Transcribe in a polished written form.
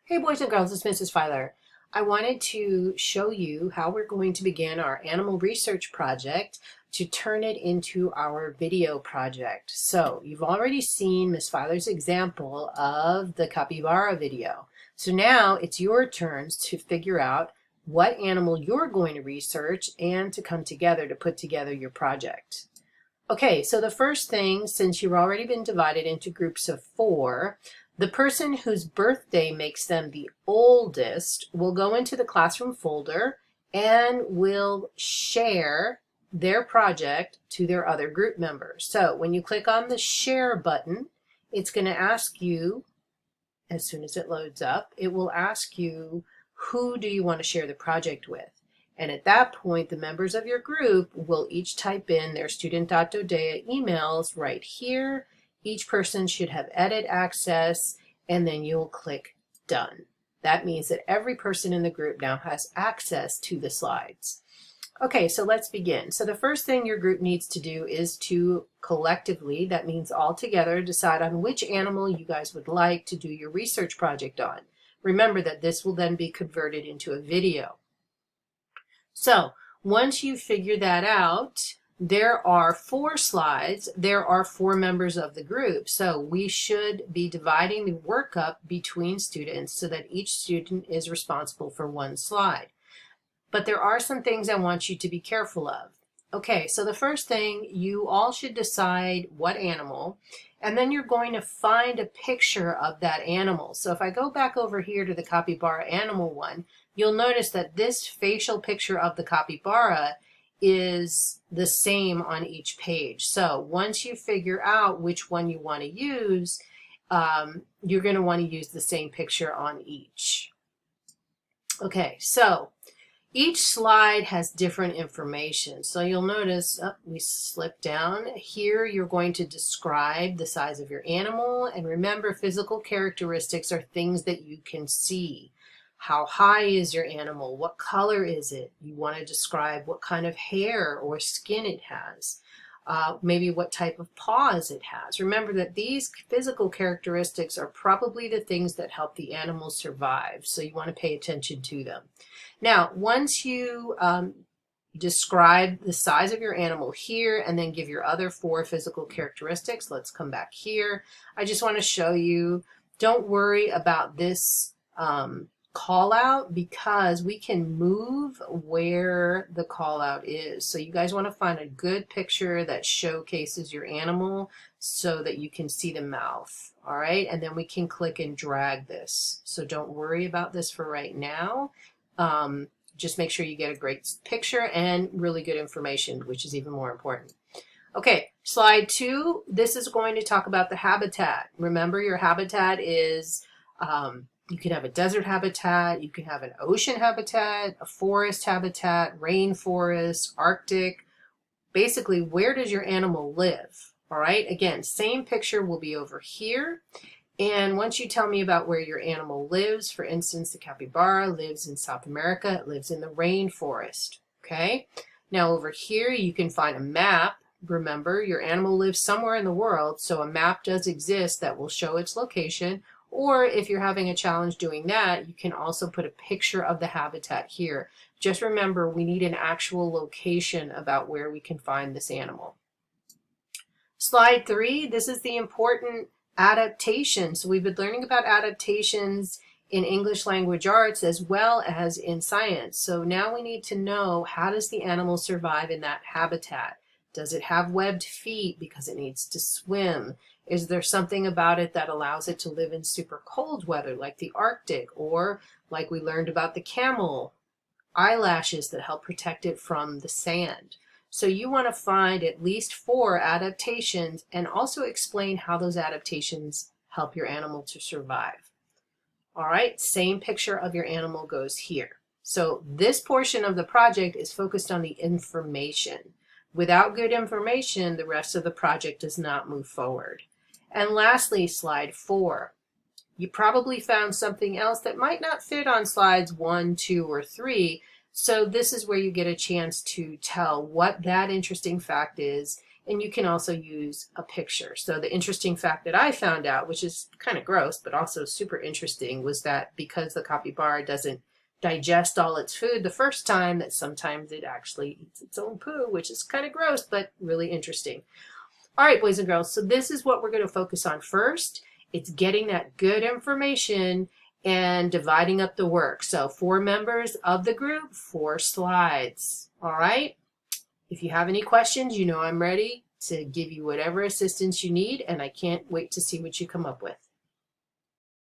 Hey boys and girls, it's Mrs. Filer. I wanted to show you how we're going to begin our animal research project to turn it into our video project. So you've already seen Miss Filer's example of the capybara video. So now it's your turns to figure out what animal you're going to research and to come together to put together your project. Okay, so the first thing, since you've already been divided into groups of 4, the person whose birthday makes them the oldest will go into the classroom folder and will share their project to their other group members. So when you click on the share button, it's going to ask you, as soon as it loads up, it will ask you, who do you want to share the project with? And at that point, the members of your group will each type in their student.dodea emails right here. Each person should have edit access, and then you'll click done. That means that every person in the group now has access to the slides. Okay, so let's begin. So the first thing your group needs to do is to collectively, that means all together, decide on which animal you guys would like to do your research project on. Remember that this will then be converted into a video. So once you figure that out, there are 4 slides. There are 4 members of the group. So we should be dividing the work up between students so that each student is responsible for 1 slide. But there are some things I want you to be careful of. Okay, so the first thing, you all should decide what animal, and then you're going to find a picture of that animal. So if I go back over here to the capybara animal one, you'll notice that this facial picture of the capybara is the same on each page. So once you figure out which one you want to use, you're going to want to use the same picture on each. Okay, so each slide has different information. So you'll notice, we slip down. Here you're going to describe the size of your animal. And remember, physical characteristics are things that you can see. How high is your animal? What color is it? You want to describe what kind of hair or skin it has. Maybe what type of paws it has. Remember that these physical characteristics are probably the things that help the animal survive, so you want to pay attention to them. Now, once you describe the size of your animal here and then give your other 4 physical characteristics, let's come back here. I just want to show you, don't worry about this call out because we can move where the call out is. So you guys want to find a good picture that showcases your animal so that you can see the mouth. All right, and then we can click and drag this. So don't worry about this for right now. Just make sure you get a great picture and really good information, which is even more important. Okay, slide 2. This is going to talk about the habitat. Remember, your habitat is you can have a desert habitat, you can have an ocean habitat, a forest habitat, rainforest, Arctic. Basically, where does your animal live? All right, again, same picture will be over here. And once you tell me about where your animal lives, for instance, the capybara lives in South America, it lives in the rainforest, okay? Now over here, you can find a map. Remember, your animal lives somewhere in the world, so a map does exist that will show its location. Or if you're having a challenge doing that, you can also put a picture of the habitat here. Just remember, we need an actual location about where we can find this animal. Slide 3, this is the important adaptation. So we've been learning about adaptations in English language arts as well as in science. So now we need to know, how does the animal survive in that habitat? Does it have webbed feet because it needs to swim? Is there something about it that allows it to live in super cold weather like the Arctic, or like we learned about the camel, eyelashes that help protect it from the sand? So you want to find at least 4 adaptations and also explain how those adaptations help your animal to survive. All right, same picture of your animal goes here. So this portion of the project is focused on the information. Without good information, the rest of the project does not move forward. And lastly, slide 4. You probably found something else that might not fit on slides 1, 2, or 3. So this is where you get a chance to tell what that interesting fact is And you can also use a picture. So the interesting fact that I found out, which is kind of gross, but also super interesting, was that because the capybara doesn't digest all its food the first time, that sometimes it actually eats its own poo, which is kind of gross, but really interesting. All right, boys and girls, so this is what we're going to focus on first. It's getting that good information and dividing up the work. So 4 members of the group, 4 slides. All right? If you have any questions, you know I'm ready to give you whatever assistance you need, and I can't wait to see what you come up with.